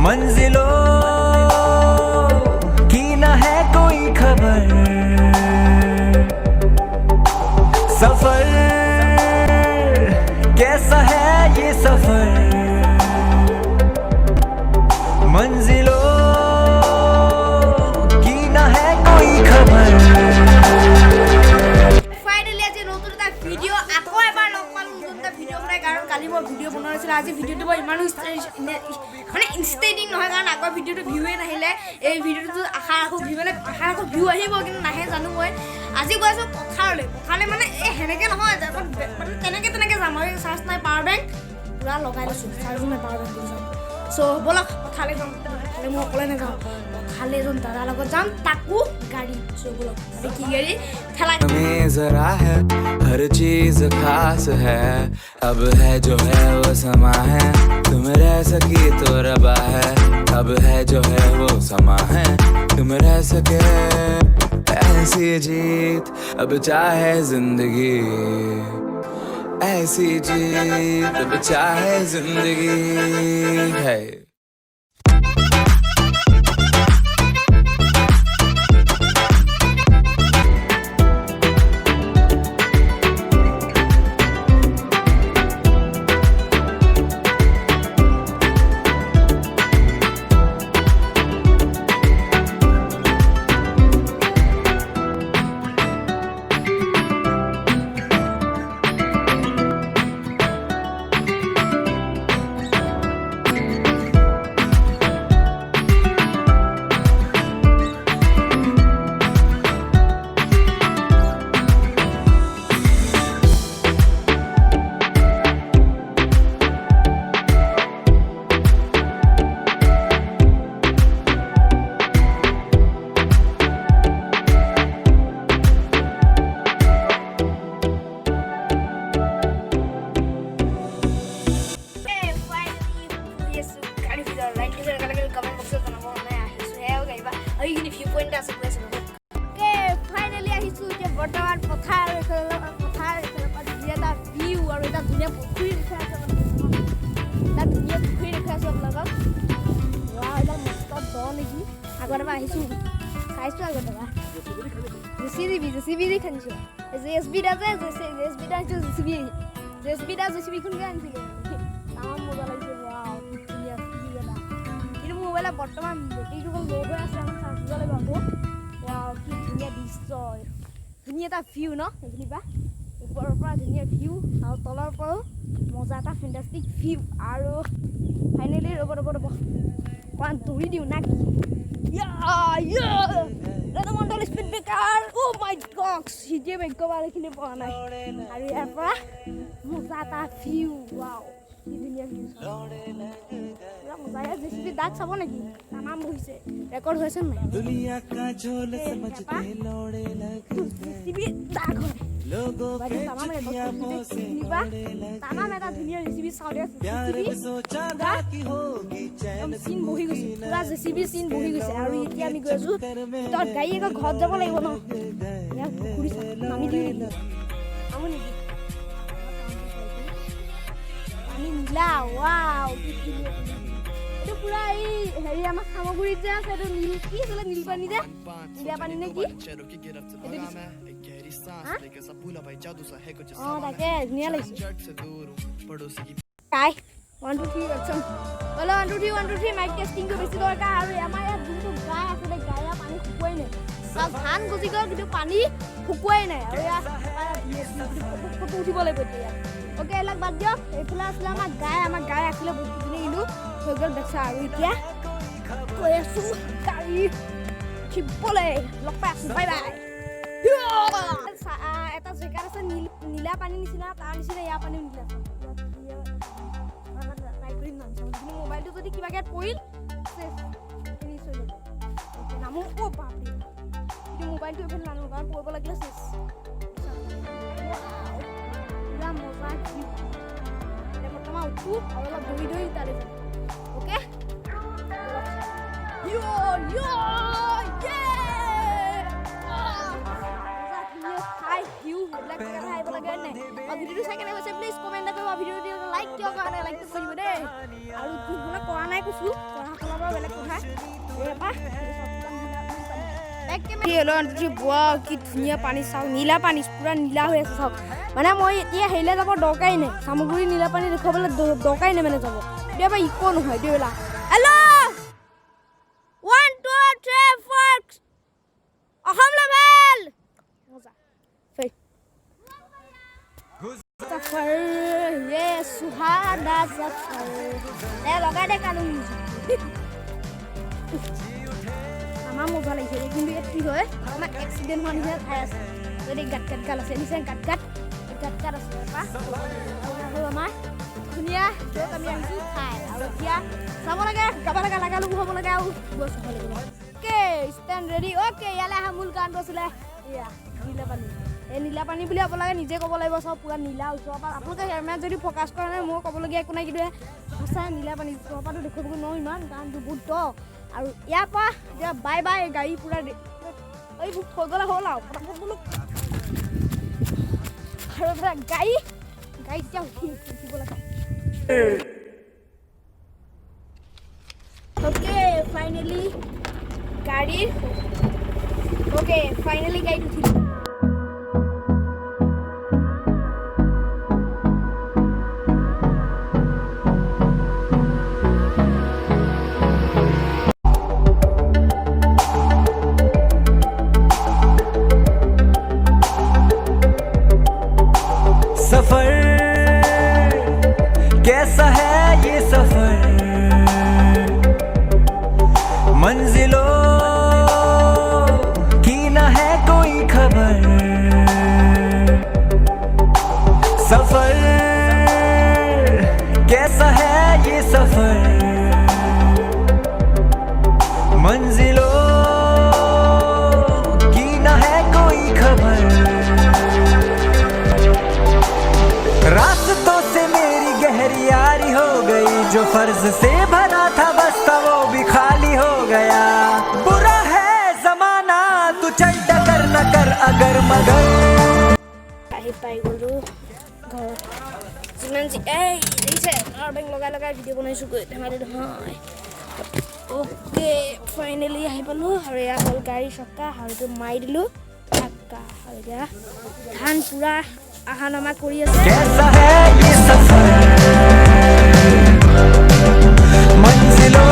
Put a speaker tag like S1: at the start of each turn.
S1: मंजिलों की न है कोई खबर सफर कैसा है ये सफर मंजिलों की न है कोई खबर
S2: ফাইনালি আজি নতুন এটা ভিডিও আকৌ এবাৰ লগ পালোঁ নতুন এটা ভিডিও বনাই কাৰণ কালি মই ভিডিও বনোৱা নাছিলোঁ আজি ভিডিওটো মই ইমানো মানে ইনষ্টেটিং নহয় কাৰণ আগৰ ভিডিওটো ভিউৱে নাহিলে এই ভিডিওটো আশা ৰাখোঁ ভিউ আহিব কিন্তু নাহে জানো মই আজি গৈ আছোঁ পথাৰলৈ মানে এই সেনেকৈ নহয় মানে তেনেকৈ যাম মই চাৰ্জ নাই পাৱাৰ বেংক পূৰা লগাই লৈছোঁ চাৰ্জো নাই পাৱাৰ বেংক যাম চ' ব'লক পথাৰলৈ যাম পথাৰলৈ মই অকলে নাযাওঁ पथाले एजन दादा लगत जाम ताकू गाड़ी सो बोलो अरे की गाड़ी ठेला
S1: में जरा है हर चीज खास है अब है जो है वो समा है तुम रह सकी तो रबा है अब है जो है वो समा है तुम रह सके ऐसी जीत अब चाहे जिंदगी ऐसी जीत अब चाहे जिंदगी है বৰ্তমান পথাৰ এটা ভিউ আৰু এটা ধুনীয়া পুখুৰী দেখা আছে এটা ধুনীয়া পুখুৰী দেখা আছে আপোনালোকক এটা মস্ত দ নেকি আগতে মই আহিছোঁ চাইছোঁ আগতে জেচিবি খানিছোঁ জেচিবিটা কোনকৈ আনিছিলোঁ তামাম মজা লাগিছে ধুনীয়া ভিউ এটা কিন্তু মোবাইলত বৰ্তমান বেটেৰীটো ল' হৈ আছে আমাৰ চাৰ্জ দিব লাগিব আকৌ কি ধুনীয়া দৃশ্য ধুনীয়া এটা ভিউ ন এইখিনিৰ পৰা ওপৰৰ পৰা ধুনীয়া ভিউ আৰু তলৰ পৰাও মজা এটা ফেণ্টাষ্টিক ভিউ আৰু ফাইনেলি ৰ'ব অকণমান দৌৰি দিওঁ না কি মণ্ডল স্পীড ব্ৰেকাৰ অ' মাই গড সিজিয়ে ভাগ্য বাৰ এইখিনি পোৱা নাই আৰু ইয়াৰ পৰা মজা এটা ভিউ ৱাও কি ধুনীয়া ভিউ পুৰা মজা ইয়াৰ জেচিবি দাগ চাব নেকি তামাম বহিছে ৰেকৰ্ড হৈছে নাই জেচিবি দাগ হয় তামাম এটা ধুনীয়া জেচিবি চাওঁ দে চিন বহি গৈছে পুৰা জেচিবি চিন বহি গৈছে আৰু এতিয়া আমি গৈ আছোঁ তত গাড়ী আকৌ ঘৰত যাব লাগিব ন ইয়াৰ পুখুৰী নামি দিওঁ নেকি নামো নেকি পানী নীলা ৱাও কি ধুনীয়া এইটো পুৰা এই হেৰি আমাৰ সামগুৰিত যে আছে এইটো নীল কি আছিলে নীল পানী যে নীলা পানী নে কি তাকে ধুনীয়া লাগিছে কাই 1 2 3 একচন বলো 1 2 3 মাইক টেষ্টিংটো বেছি দৰকাৰ আৰু আমাৰ ইয়াত যোনটো গাই আছিলে গায়া পানী শুকুৱাই নাই সব ধান গজি গ'ল কিন্তু পানী শুকুৱাই নাই আৰু ইয়াত ফটো উঠিব লাগিব এতিয়া ওকে এলাক বাদ দিয়ক এইফালে আছিলে আমাৰ গাই আছিলে বহুত দিনে ইলো হৈ গ'ল বেচা আৰু এতিয়া গৈ আছোঁ গাড়ী উঠিবলৈ লগ পাই আছোঁ বাই বাই এটা জেগাত আছে নীলা পানী নিচিনা তাৰ নিচিনা ইয়াৰ পানীও নীলা মোবাইলটো যদি কিবাকে পৰিল নামো অ' বাপৰে কিন্তু মোবাইলটো এইফালে নানো কাৰণ পৰিব লাগিলে চেছ পুৰা মজা বৰ্তমান উঠো আৰু অলপ দৌৰি তালৈ যাম অ'কে ভিডিওটো চাই কেনে হৈছে প্লিজ কমেণ্ট এটা কৰিব ভিডিঅ'টো লাইক কিয় কাৰণে লাইক কৰিব দেই আৰু যোনবিলাক কৰা নাই কৈছোঁ বাৰু বেলেগ কথা কি ধুনীয়া পানী চাওক নীলা পানী পুৰা নীলা হৈ আছে চাওক মানে মই এতিয়া হেৰিলে যাব দৰকাৰী নাই চামগুৰি নীলা পানী দেখুৱাবলৈ দৰকাৰী নাই মানে যাব কেতিয়াবা ইকো নহয় দেউলা হেল্ল' 1 2 3 4 অসম লেভেল মজা ফেই सफर ये सुहाना सफर ए लगा दे कानून আমাৰ মজা লাগিছে কিন্তু ইয়াত কি হয় আমাৰ এক্সিডেণ্ট হোৱা নিচিনা ঠাই আছে যদি গাত গাত আছে নিচিনা গাত আছে আৰু আমাৰ ধুনীয়া য'ত আমি আহিছোঁ ঠাই আৰু এতিয়া চাব লাগে গাব লাগে লগালো হ'ব লাগে আৰু বস হ'ব লাগিব অ'কে ষ্টেণ্ড ৰেডি অ'কে ইয়ালৈ আহা মূল কাৰণটো আছিলে এয়া নীলা পানী এই নীলা পানী বুলি আপোনালোকে নিজে ক'ব লাগিব চব পুৰা নীলা ওচৰৰ পৰা আপোনালোকে কেমেৰাত যদি ফ'কাছ কৰা নাই মই ক'বলগীয়া একো নাই কিন্তু সঁচাই নীলা পানী ওচৰৰ পৰাতো দেখুৱাব নোৱাৰোঁ ইমান কাৰণটো বহুত দ আৰু ইয়াৰ পৰা এতিয়া বাই বাই গাড়ী পুৰা এইবোৰ থৈ গ'লে হ'ল আৰু ফটাফট বোলো আৰু পুৰা গাড়ী এতিয়া উঠিব লাগে অ'কে ফাইনেলি গাড়ীত উঠিলোঁ
S3: सफर कैसा है ये सफर मंजिलों की न है कोई खबर सफर कैसा है ये सफर मंजिलों की न है कोई खबर रास्तों से मेरी गहरी यारी हो गई जो फर्ज से भरा था बस्ता वो भी खाली हो गया बुरा है जमाना तू चल डकर न कर अगर मगर
S1: পাই গ'লো ঘৰ যিমান যি এই দেখিছে পাৱাৰ বেংক লগাই ভিডিঅ' বনাইছোঁ গৈ ধেমালি নহয় অ'কে ফাইনেলি আহি পালোঁ আৰু এয়া হ'ল গাড়ী চকা হালটো মাৰি দিলোঁ ঢাক্কা আৰু এতিয়া ধান পুৰা আহা নামা কৰি আছে
S3: कैसा है ये सफर